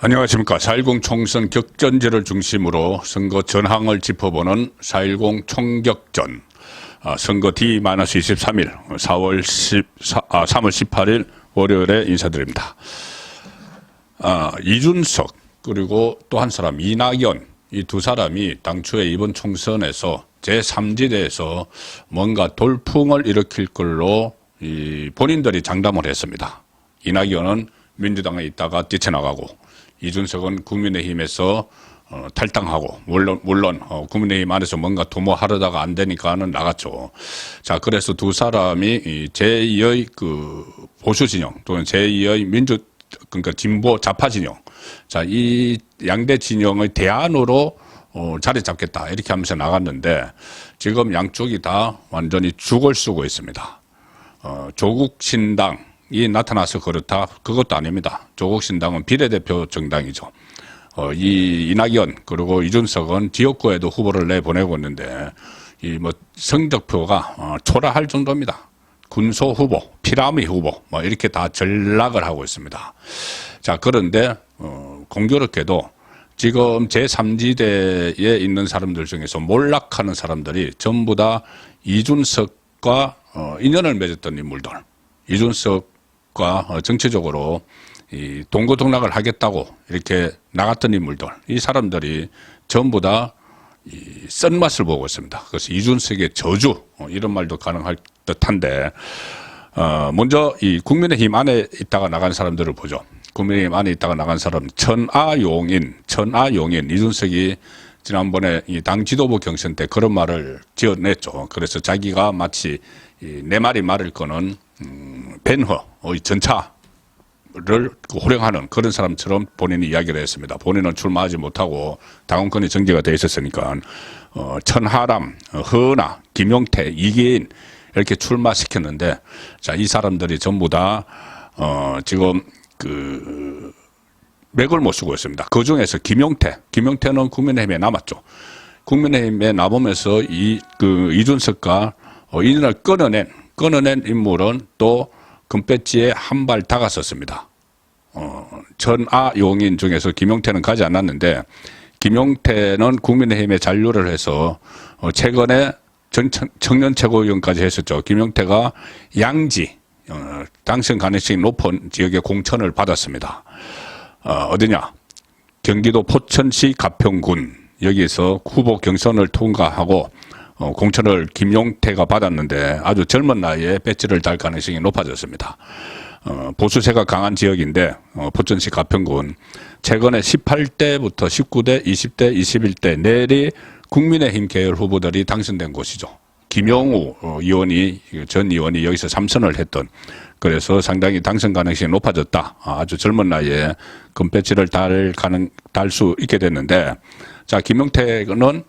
안녕하십니까. 4.10 총선 격전지를 중심으로 선거 전황을 짚어보는 4.10 총격전. 선거 D-23일 3월 18일 월요일에 인사드립니다. 이준석 그리고 또 한 사람 이낙연, 이 두 사람이 당초에 이번 총선에서 제3지대에서 뭔가 돌풍을 일으킬 걸로 본인들이 장담을 했습니다. 이낙연은 민주당에 있다가 뛰쳐나가고 이준석은 국민의힘에서 탈당하고 물론 국민의힘 안에서 뭔가 도모하려다가 안 되니까는 나갔죠. 자, 그래서 두 사람이 제2의 그 보수 진영 또는 제2의 그러니까 진보 좌파 진영, 자, 이 양대 진영의 대안으로 자리 잡겠다 이렇게 하면서 나갔는데 지금 양쪽이 다 완전히 죽을 쓰고 있습니다. 조국 신당이 나타나서 그렇다, 그것도 아닙니다. 조국 신당은 비례대표 정당이죠. 이 이낙연 그리고 이준석은 지역구에도 후보를 내보내고 있는데 이 뭐 성적표가 초라할 정도입니다. 군소 후보, 피라미 후보 뭐 이렇게 다 전락을 하고 있습니다. 자, 그런데 공교롭게도 지금 제3지대에 있는 사람들 중에서 몰락하는 사람들이 전부 다 이준석과 인연을 맺었던 인물들, 이준석과 정치적으로 이 동고동락을 하겠다고 이렇게 나갔던 인물들, 이 사람들이 전부 다 이 쓴맛을 보고 있습니다. 그래서 이준석의 저주, 이런 말도 가능할 듯한데, 먼저 이 국민의힘 안에 있다가 나간 사람들을 보죠. 국민의힘 안에 있다가 나간 사람, 천하용인, 이준석이 지난번에 이 당 지도부 경선 때 그런 말을 지어냈죠. 그래서 자기가 마치 네 마리 말을 거는 벤허의 전차를 호령하는 그런 사람처럼 본인이 이야기를 했습니다. 본인은 출마하지 못하고 당원권이 정지가 돼 있었으니까 천하람, 허나, 김용태, 이계인 이렇게 출마시켰는데, 자, 이 사람들이 전부 다 지금 그 맥을 못 쓰고 있습니다. 그 중에서 김용태는 국민의힘에 남았죠. 국민의힘에 남으면서 이준석과 인연을 끊어낸 인물은 또 금배지에 한 발 다가섰습니다. 전하용인 중에서 김용태는 가지 않았는데, 김용태는 국민의힘에 잔류를 해서 최근에 청년 최고위원까지 했었죠. 김용태가 양지, 당선 가능성이 높은 지역의 공천을 받았습니다. 어디냐? 경기도 포천시 가평군, 여기서 후보 경선을 통과하고 공천을 김용태가 받았는데 아주 젊은 나이에 배지를 달 가능성이 높아졌습니다. 보수세가 강한 지역인데 포천시 가평군, 최근에 18대부터 19대, 20대, 21대 내리 국민의힘 계열 후보들이 당선된 곳이죠. 김영우 전 의원이 여기서 3선을 했던, 그래서 상당히 당선 가능성이 높아졌다. 아주 젊은 나이에 금배지를 달 수 있게 됐는데, 자, 김용태는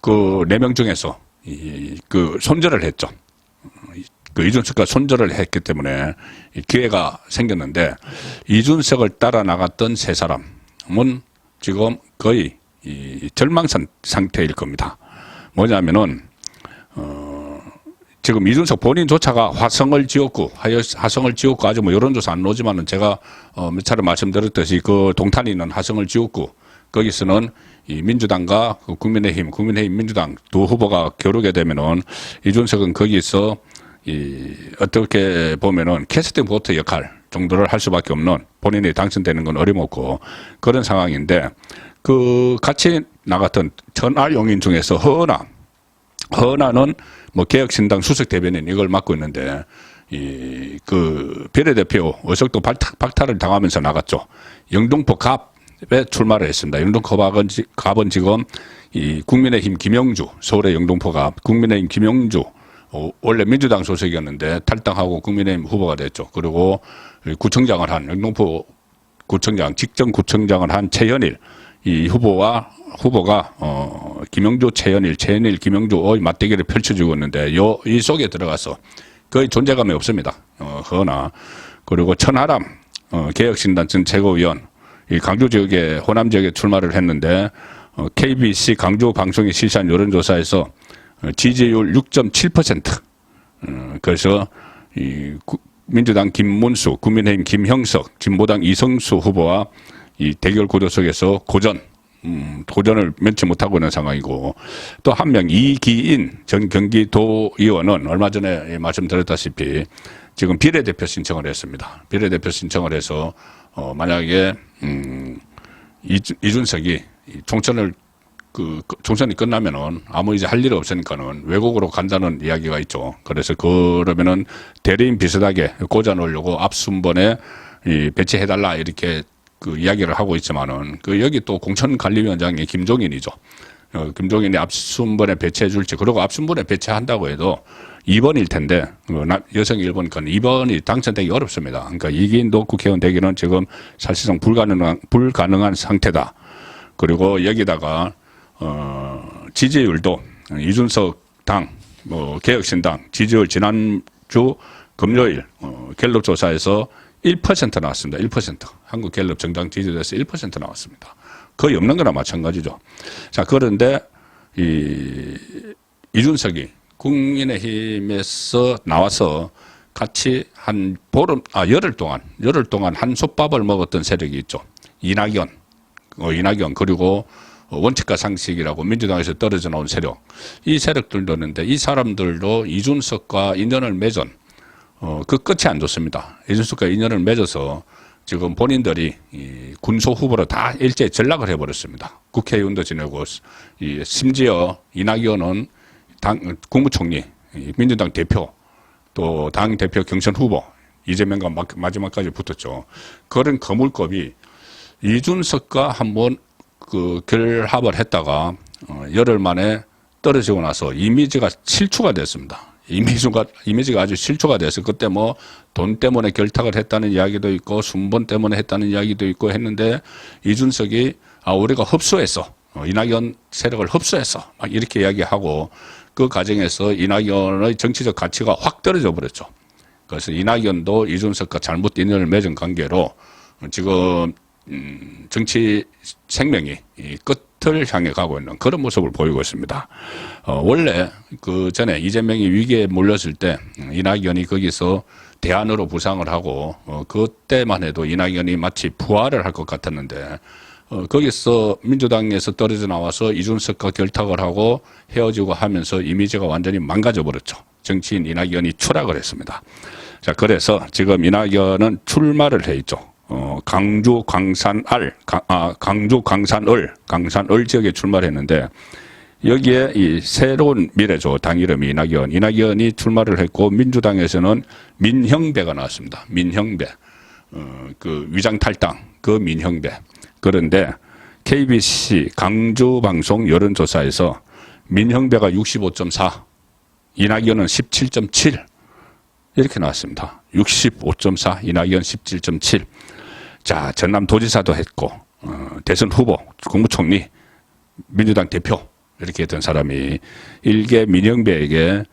그 4명 중에서 손절을 했죠. 그 이준석과 손절을 했기 때문에 기회가 생겼는데, 이준석을 따라 나갔던 세 사람은 지금 거의 절망선 상태일 겁니다. 뭐냐면은 지금 이준석 본인조차가 화성을 지었고 아주 뭐 여론조사 안 나오지만은 제가 몇 차례 말씀드렸듯이 그 동탄에 있는 화성을 지었고, 거기서는 이 민주당과 국민의힘, 민주당 두 후보가 겨루게 되면은 이준석은 거기서 어떻게 보면은 캐스팅 보트 역할 정도를 할 수밖에 없는, 본인이 당선되는 건 어림없고 그런 상황인데, 그 같이 나갔던 천하용인 중에서 허나는 뭐 개혁신당 수석 대변인 이걸 맡고 있는데, 그 비례대표 의석도 박탈을 당하면서 나갔죠. 영등포 갑에 출마를 했습니다. 영등포 갑은 지금 이 국민의힘 김영주, 서울의 영등포 갑, 국민의힘 김영주, 원래 민주당 소속이었는데 탈당하고 국민의힘 후보가 됐죠. 그리고 구청장을 한, 영등포 구청장, 직전 구청장을 한 최현일, 이 후보가 김영주, 최현일, 김영주의 맞대결을 펼쳐주고 있는데, 이 속에 들어가서 거의 존재감이 없습니다. 허나, 그리고 천하람, 개혁신당 전 최고위원, 이 강주 지역에, 호남 지역에 출마를 했는데, KBC 강주 방송이 실시한 여론조사에서 지지율 6.7%. 그래서 민주당 김문수, 국민의힘 김형석, 진보당 이성수 후보와 이 대결 구도 속에서 도전을 면치 못하고 있는 상황이고, 또 한 명 이기인 전 경기도의원은 얼마 전에 말씀드렸다시피 지금 비례대표 신청을 했습니다. 비례대표 신청을 해서 만약에 이준석이 총선이 끝나면은 아무 이제 할 일이 없으니까는 외국으로 간다는 이야기가 있죠. 그래서 그러면은 대리인 비슷하게 꽂아 놓으려고 앞순번에 배치해달라 이렇게 그 이야기를 하고 있지만은 여기 또 공천관리위원장이 김종인이죠. 김종인이 앞순번에 배치해 줄지, 그리고 앞순번에 배치한다고 해도 2번일 텐데 여성 1번이니까 2번이 당선되기 어렵습니다. 그러니까 이기인도 국회의원 되기는 지금 사실상 불가능한 상태다. 그리고 여기다가 지지율도 이준석 당, 개혁신당 지지율 지난주 금요일 갤럽 조사에서 1% 나왔습니다. 1%. 한국 갤럽 정당 지지율에서 1% 나왔습니다. 거의 없는 거나 마찬가지죠. 자, 그런데 이준석이 국민의힘에서 나와서 같이 한 열흘 동안 한솥밥을 먹었던 세력이 있죠. 이낙연 그리고 원칙과 상식이라고 민주당에서 떨어져 나온 세력, 이 세력들도 있는데 이 사람들도 이준석과 인연을 맺은 그 끝이 안 좋습니다. 이준석과 인연을 맺어서 지금 본인들이 군소 후보로 다 일제히 전락을 해버렸습니다. 국회의원도 지내고, 심지어 이낙연은 국무총리, 민주당 대표, 또 당 대표 경선 후보, 이재명과 마지막까지 붙었죠. 그런 거물급이 이준석과 한번 결합을 했다가 열흘 만에 떨어지고 나서 이미지가 실추가 됐습니다. 이미지가 아주 실추가 돼서 그때 돈 때문에 결탁을 했다는 이야기도 있고 순번 때문에 했다는 이야기도 있고 했는데, 이준석이 우리가 흡수했어, 이낙연 세력을 흡수했어 막 이렇게 이야기하고, 그 과정에서 이낙연의 정치적 가치가 확 떨어져 버렸죠. 그래서 이낙연도 이준석과 잘못 인연을 맺은 관계로 지금 정치 생명이 끝을 향해 가고 있는 그런 모습을 보이고 있습니다. 원래 그 전에 이재명이 위기에 몰렸을 때 이낙연이 거기서 대안으로 부상을 하고 그때만 해도 이낙연이 마치 부활을 할 것 같았는데, 거기서 민주당에서 떨어져 나와서 이준석과 결탁을 하고 헤어지고 하면서 이미지가 완전히 망가져 버렸죠. 정치인 이낙연이 추락을 했습니다. 자, 그래서 지금 이낙연은 출마를 해 있죠. 강주 광산을 지역에 출마를 했는데, 여기에 이 새로운 미래죠. 당 이름이 이낙연이 출마를 했고, 민주당에서는 민형배가 나왔습니다. 민형배. 그 위장탈당, 그 민형배. 그런데 KBC 강주방송 여론조사에서 민형배가 65.4, 이낙연은 17.7 이렇게 나왔습니다. 65.4, 이낙연 17.7. 자, 전남도지사도 했고, 대선 후보, 국무총리, 민주당 대표 이렇게 했던 사람이 일개 민형배에게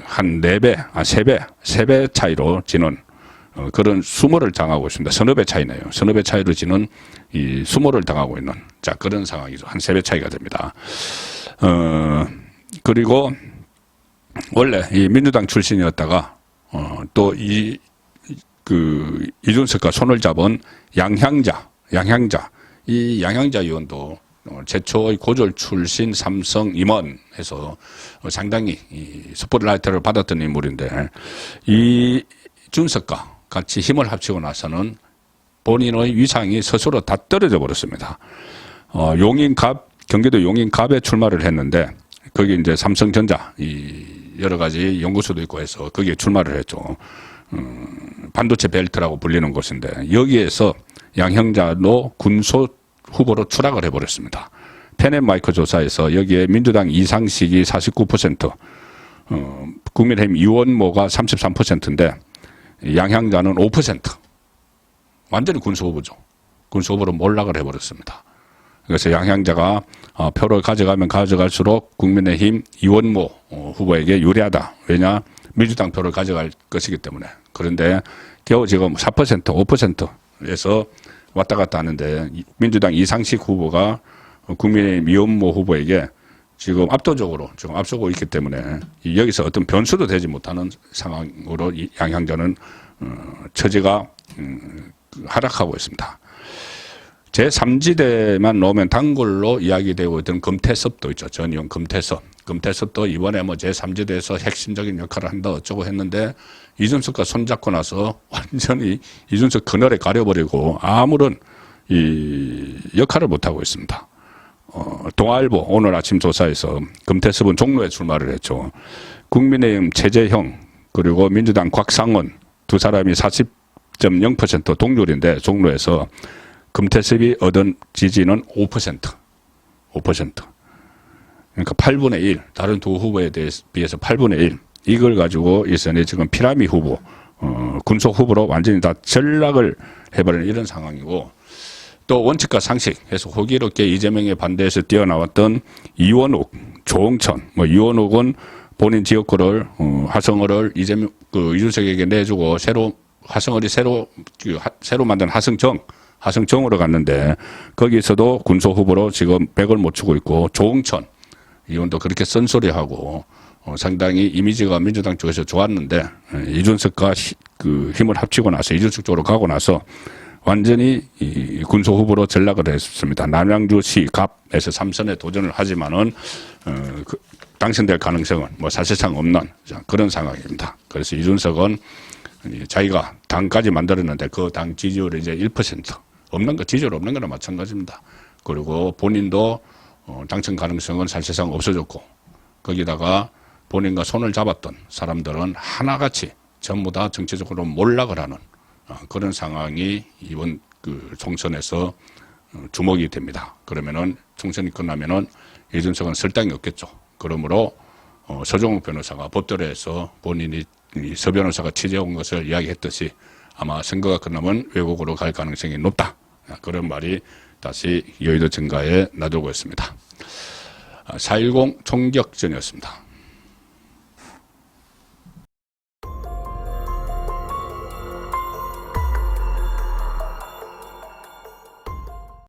한 4배, 3배 차이로 지는 그런 수모를 당하고 있습니다. 서너 배 차이네요. 서너 배 차이로 지는 이 수모를 당하고 있는, 자, 그런 상황이죠. 한 3배 차이가 됩니다. 그리고 원래 이 민주당 출신이었다가 또 이준석과 손을 잡은 양향자, 이 양향자 의원도 최초의 고졸 출신 삼성 임원에서 상당히 스포트라이트를 받았던 인물인데, 이준석과 같이 힘을 합치고 나서는 본인의 위상이 스스로 다 떨어져 버렸습니다. 경기도 용인갑에 출마를 했는데, 거기 이제 삼성전자 여러 가지 연구소도 있고 해서 거기에 출마를 했죠. 반도체 벨트라고 불리는 곳인데, 여기에서 양형자도 군소 후보로 추락을 해버렸습니다. 펜앤마이크 조사에서 여기에 민주당 이상식이 49%, 국민의힘 이원모가 33%인데 양형자는 5%. 완전히 군소 후보죠. 군소 후보로 몰락을 해버렸습니다. 그래서 양형자가 표를 가져가면 가져갈수록 국민의힘 이원모 후보에게 유리하다. 왜냐? 민주당 표를 가져갈 것이기 때문에. 그런데 겨우 지금 4%, 5%에서 왔다 갔다 하는데, 민주당 이상식 후보가 국민의힘 이원모 후보에게 지금 압도적으로 지금 앞서고 있기 때문에 여기서 어떤 변수도 되지 못하는 상황으로 양형자는 처지가 하락하고 있습니다. 제3지대만 놓으면 단골로 이야기되고 있던 금태섭도 있죠. 전의원 금태섭. 금태섭도 이번에 뭐 제3지대에서 핵심적인 역할을 한다 어쩌고 했는데 이준석과 손잡고 나서 완전히 이준석 그늘에 가려버리고 아무런 이 역할을 못하고 있습니다. 동아일보 오늘 아침 조사에서 금태섭은 종로에 출마를 했죠. 국민의힘 최재형 그리고 민주당 곽상원 두 사람이 40.0% 동률인데 종로에서 금태섭이 얻은 지지는 5%. 그러니까 8분의 1. 다른 두 후보에 비해서 8분의 1. 이걸 가지고 이선이 지금 피라미 후보, 군소 후보로 완전히 다 전락을 해버리는 이런 상황이고 또 원칙과 상식해서 호기롭게 이재명의 반대에서 뛰어나왔던 이원욱, 조홍천, 뭐 이원욱은 본인 지역구를 하성어를 이준석에게 내주고 하성어리 새로 만든 하성정으로 갔는데 거기서도 군소 후보로 지금 100을 못 추고 있고 조홍천 이원도 그렇게 쓴소리하고 상당히 이미지가 민주당 쪽에서 좋았는데 이준석과 힘을 합치고 나서 이준석 쪽으로 가고 나서 완전히 이 군소 후보로 전락을 했습니다. 남양주시 갑에서 3선에 도전을 하지만은 당선될 가능성은 뭐 사실상 없는 그런 상황입니다. 그래서 이준석은 자기가 당까지 만들었는데 그 당 지지율이 이제 1% 없는 거 지지율 없는 거나 마찬가지입니다. 그리고 본인도 당선 가능성은 사실상 없어졌고 거기다가 본인과 손을 잡았던 사람들은 하나같이 전부 다 정치적으로 몰락을 하는 그런 상황이 이번 총선에서 주목이 됩니다. 그러면은 총선이 끝나면은 이준석은 설 땅이 없겠죠. 그러므로 서정욱 변호사가 법대로해서 본인이 서 변호사가 취재온 것을 이야기했듯이 아마 선거가 끝나면 외국으로 갈 가능성이 높다. 그런 말이 다시 여의도 증가에 나돌고 있습니다. 4.10 총격전이었습니다.